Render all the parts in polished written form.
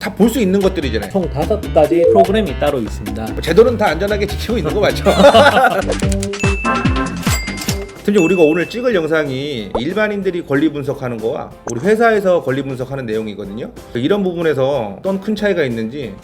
다 볼 수 있는 것들이잖아요. 총 5가지 프로그램이 따로 있습니다. 제도는 다 안전하게 지키고 있는 거 맞죠? 특히 우리가 오늘 찍을 영상이 일반인들이 권리 분석하는 거와 우리 회사에서 권리 분석하는 내용이거든요. 이런 부분에서 어떤 큰 차이가 있는지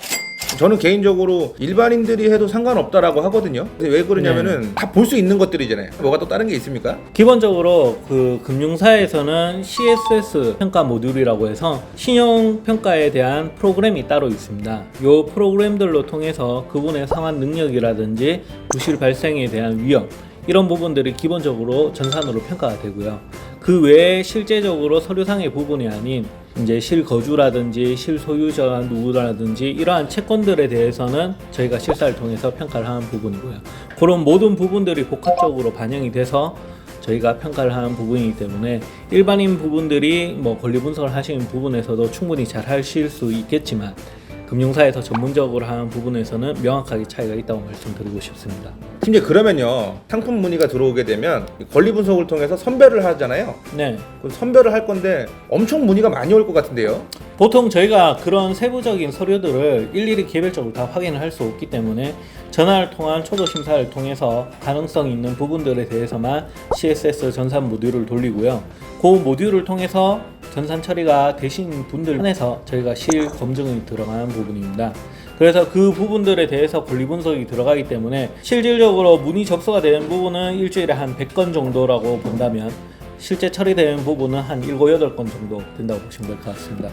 저는 개인적으로 일반인들이 해도 상관없다라고 하거든요. 근데 왜 그러냐면은 다 볼 수 있는 것들이잖아요. 뭐가 또 다른 게 있습니까? 기본적으로 그 금융사에서는 CSS 평가 모듈이라고 해서 신용 평가에 대한 프로그램이 따로 있습니다. 이 프로그램들로 통해서 그분의 상환 능력이라든지 부실 발생에 대한 위험 이런 부분들이 기본적으로 전산으로 평가가 되고요. 그 외에 실제적으로 서류상의 부분이 아닌 이제 실거주라든지 실소유자가 누구라든지 이러한 채권들에 대해서는 저희가 실사를 통해서 평가를 하는 부분이고요. 그런 모든 부분들이 복합적으로 반영이 돼서 저희가 평가를 하는 부분이기 때문에 일반인 부분들이 뭐 권리 분석을 하시는 부분에서도 충분히 잘 하실 수 있겠지만 금융사에서 전문적으로 하는 부분에서는 명확하게 차이가 있다고 말씀드리고 싶습니다. 팀장 그러면요 상품 문의가 들어오게 되면 권리 분석을 통해서 선별을 하잖아요. 네. 그 선별을 할 건데 엄청 문의가 많이 올 것 같은데요. 보통 저희가 그런 세부적인 서류들을 일일이 개별적으로 다 확인을 할 수 없기 때문에 전화를 통한 초도 심사를 통해서 가능성 있는 부분들에 대해서만 CSS 전산 모듈을 돌리고요. 그 모듈을 통해서 전산 처리가 되신 분들 한해서 저희가 실 검증이 들어가는 부분입니다. 그래서 그 부분들에 대해서 권리 분석이 들어가기 때문에 실질적으로 문의 접수가 되는 부분은 일주일에 한 100건 정도라고 본다면 실제 처리되는 부분은 한 7, 8건 정도 된다고 보시면 될 것 같습니다.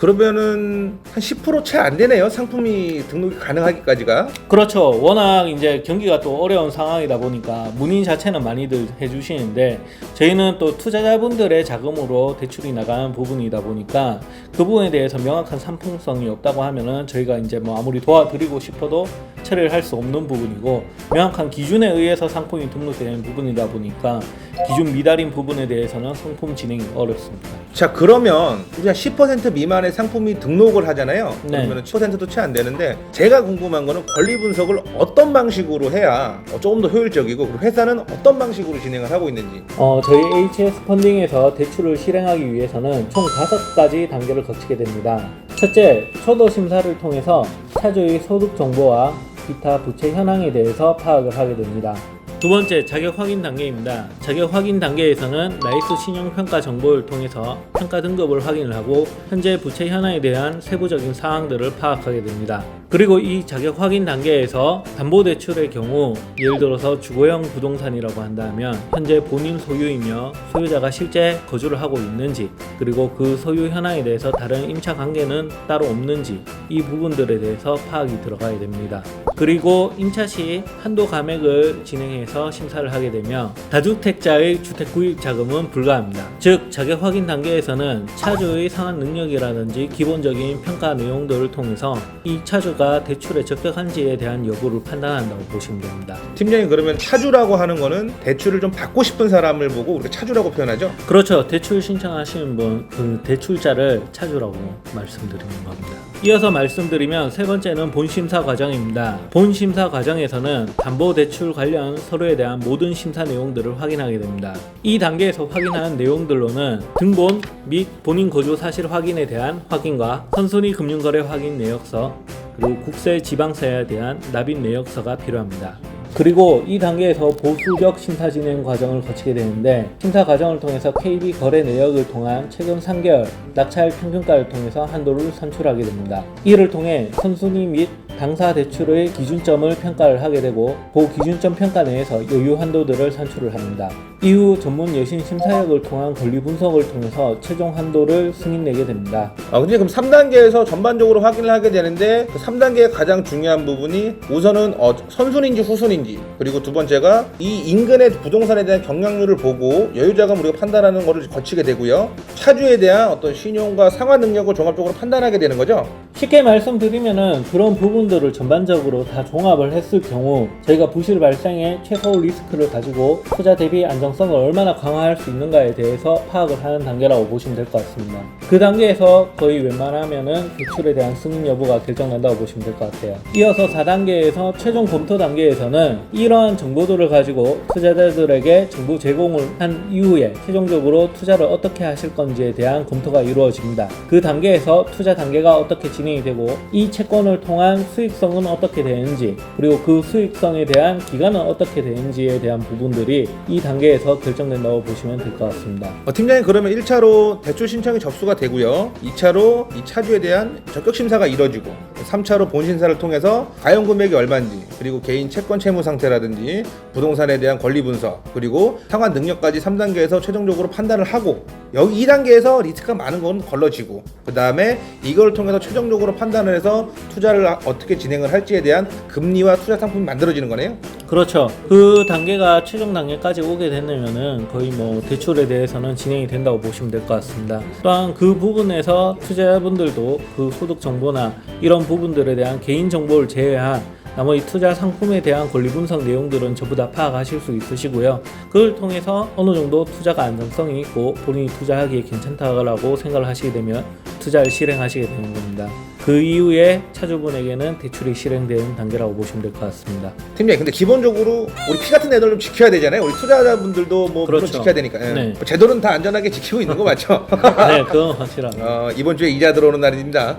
그러면은 한 10% 채 안 되네요. 상품이 등록이 가능하기까지가. 그렇죠. 워낙 이제 경기가 또 어려운 상황이다 보니까 문의 자체는 많이들 해주시는데 저희는 또 투자자분들의 자금으로 대출이 나가는 부분이다 보니까 그 부분에 대해서 명확한 상품성이 없다고 하면은 저희가 이제 뭐 아무리 도와드리고 싶어도 처리를 할 수 없는 부분이고 명확한 기준에 의해서 상품이 등록되는 부분이다 보니까 기준 미달인 부분에 대해서는 상품 진행이 어렵습니다. 자 그러면 우리가 10% 미만의 상품이 등록을 하잖아요. 네. 그러면 10%도 채 안 되는데 제가 궁금한 거는 권리 분석을 어떤 방식으로 해야 조금 더 효율적이고 그리고 회사는 어떤 방식으로 진행을 하고 있는지. 저희 HS 펀딩에서 대출을 실행하기 위해서는 총 5가지 단계를 거치게 됩니다. 첫째, 초도 심사를 통해서 차주의 소득 정보와 기타 부채 현황에 대해서 파악을 하게 됩니다. 두 번째, 자격 확인 단계입니다. 자격 확인 단계에서는 라이스 신용평가 정보를 통해서 평가 등급을 확인을 하고 현재 부채 현황에 대한 세부적인 사항들을 파악하게 됩니다. 그리고 이 자격 확인 단계에서 담보대출의 경우 예를 들어서 주거용 부동산이라고 한다면 현재 본인 소유이며 소유자가 실제 거주를 하고 있는지 그리고 그 소유 현황에 대해서 다른 임차 관계는 따로 없는지 이 부분들에 대해서 파악이 들어가야 됩니다. 그리고 임차 시 한도 감액을 진행해서 심사를 하게 되며 다주택자의 주택 구입 자금은 불가합니다. 즉 자격 확인 단계에서는 차주의 상환 능력이라든지 기본적인 평가 내용들을 통해서 이 차주가 대출에 적격한지에 대한 여부를 판단한다고 보시면 됩니다. 팀장님 그러면 차주라고 하는 거는 대출을 좀 받고 싶은 사람을 보고 우리가 차주라고 표현하죠? 그렇죠. 대출 신청하시는 분, 그 대출자를 차주라고 말씀드리는 겁니다. 이어서 말씀드리면 세 번째는 본심사 과정입니다. 본심사 과정에서는 담보대출 관련 서류에 대한 모든 심사 내용들을 확인하게 됩니다. 이 단계에서 확인하는 내용들로는 등본 및 본인 거주 사실 확인에 대한 확인과 선순위 금융거래 확인 내역서 그리고 국세 지방세에 대한 납입 내역서가 필요합니다. 그리고 이 단계에서 보수적 심사 진행 과정을 거치게 되는데 심사 과정을 통해서 KB 거래 내역을 통한 최근 3개월 낙찰 평균가를 통해서 한도를 산출하게 됩니다. 이를 통해 선순위 및 당사 대출의 기준점을 평가를 하게 되고 그 기준점 평가 내에서 여유 한도들을 산출을 합니다. 이후 전문 여신 심사역을 통한 권리 분석을 통해서 최종 한도를 승인내게 됩니다. 근데 그럼 3단계에서 전반적으로 확인을 하게 되는데 그 3단계의 가장 중요한 부분이 우선은 선순인지 후순인지 그리고 두 번째가 이 인근의 부동산에 대한 경량률을 보고 여유자금 우리가 판단하는 것을 거치게 되고요. 차주에 대한 어떤 신용과 상환 능력을 종합적으로 판단하게 되는 거죠. 쉽게 말씀드리면은 그런 부분들을 전반적으로 다 종합을 했을 경우 저희가 부실 발생의 최소 리스크를 가지고 투자 대비 안정성을 얼마나 강화할 수 있는가에 대해서 파악을 하는 단계라고 보시면 될 것 같습니다. 그 단계에서 거의 웬만하면은 대출에 대한 승인 여부가 결정난다고 보시면 될 것 같아요. 이어서 4단계에서 최종 검토 단계에서는 이러한 정보들을 가지고 투자자들에게 정보 제공을 한 이후에 최종적으로 투자를 어떻게 하실 건지에 대한 검토가 이루어집니다. 그 단계에서 투자 단계가 어떻게 진행이 진행이 되고 이 채권을 통한 수익성은 어떻게 되는지 그리고 그 수익성에 대한 기간은 어떻게 되는지에 대한 부분들이 이 단계에서 결정된다고 보시면 될 것 같습니다. 팀장님 그러면 1차로 대출 신청이 접수가 되고요. 2차로 이 차주에 대한 적격 심사가 이뤄지고 3차로 본심사를 통해서 가용 금액이 얼마인지 그리고 개인 채권 채무 상태라든지 부동산에 대한 권리 분석 그리고 상환 능력까지 3단계에서 최종적으로 판단을 하고 여기 2단계에서 리스크가 많은 건 걸러지고 그 다음에 이걸 통해서 최종적으로 판단을 해서 투자를 어떻게 진행을 할지에 대한 금리와 투자 상품이 만들어지는 거네요. 그렇죠. 그 단계가 최종 단계까지 오게 되면은 거의 뭐 대출에 대해서는 진행이 된다고 보시면 될 것 같습니다. 또한 그 부분에서 투자자분들도 그 소득 정보나 이런 부분들에 대한 개인 정보를 제외한 나머지 투자 상품에 대한 권리 분석 내용들은 전부 다 파악하실 수 있으시고요. 그걸 통해서 어느 정도 투자가 안정성이 있고 본인이 투자하기에 괜찮다라고 생각을 하시게 되면 투자를 실행하시게 되는 겁니다. 그 이후에 차주분에게는 대출이 실행되는 단계라고 보시면 될 것 같습니다. 팀장님 근데 기본적으로 우리 피 같은 애들 좀 지켜야 되잖아요. 우리 투자자분들도 뭐 그렇죠. 물론 지켜야 되니까. 네. 제도는 다 안전하게 지키고 있는 거 맞죠? 네, 그건 확실합니다. 이번 주에 이자 들어오는 날입니다.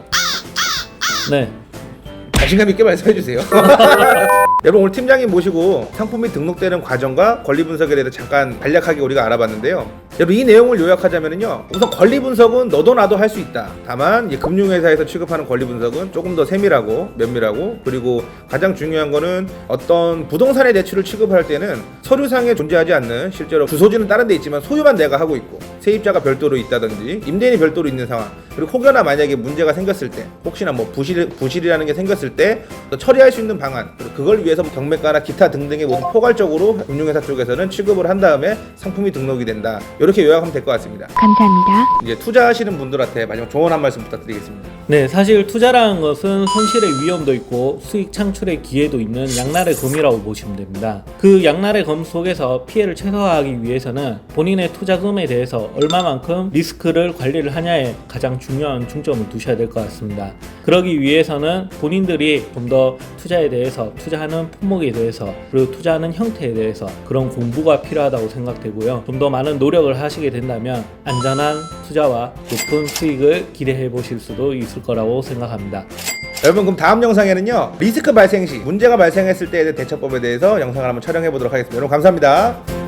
네. 자신감 있게 말씀해 주세요. 여러분 오늘 팀장님 모시고 상품이 등록되는 과정과 권리 분석에 대해서 잠깐 간략하게 우리가 알아봤는데요. 여러분 이 내용을 요약하자면요. 우선 권리 분석은 너도 나도 할 수 있다. 다만 이 금융회사에서 취급하는 권리 분석은 조금 더 세밀하고 면밀하고 그리고 가장 중요한 거는 어떤 부동산의 대출을 취급할 때는 서류상에 존재하지 않는 실제로 주소지는 다른 데 있지만 소유만 내가 하고 있고 세입자가 별도로 있다든지 임대인이 별도로 있는 상황 그리고 혹여나 만약에 문제가 생겼을 때 혹시나 뭐 부실이라는 게 생겼을 때 처리할 수 있는 방안 그리고 그걸 위해서 경매가나 기타 등등의 모든 포괄적으로 금융회사 쪽에서는 취급을 한 다음에 상품이 등록이 된다. 이렇게 요약하면 될 것 같습니다. 감사합니다. 이제 투자하시는 분들한테 마지막 조언 한 말씀 부탁드리겠습니다. 네, 사실 투자라는 것은 손실의 위험도 있고 수익 창출의 기회도 있는 양날의 검이라고 보시면 됩니다. 그 양날의 검 속에서 피해를 최소화하기 위해서는 본인의 투자금에 대해서 얼마만큼 리스크를 관리를 하냐에 가장 중요한 중점을 두셔야 될 것 같습니다. 그러기 위해서는 본인들이 좀 더 투자에 대해서 투자하는 품목에 대해서 그리고 투자하는 형태에 대해서 그런 공부가 필요하다고 생각되고요. 좀 더 많은 노력을 하시게 된다면 안전한 투자와 높은 수익을 기대해 보실 수도 있을 거라고 생각합니다. 여러분 그럼 다음 영상에는요 리스크 발생 시 문제가 발생했을 때의 대처법에 대해서 영상을 한번 촬영해 보도록 하겠습니다. 여러분 감사합니다.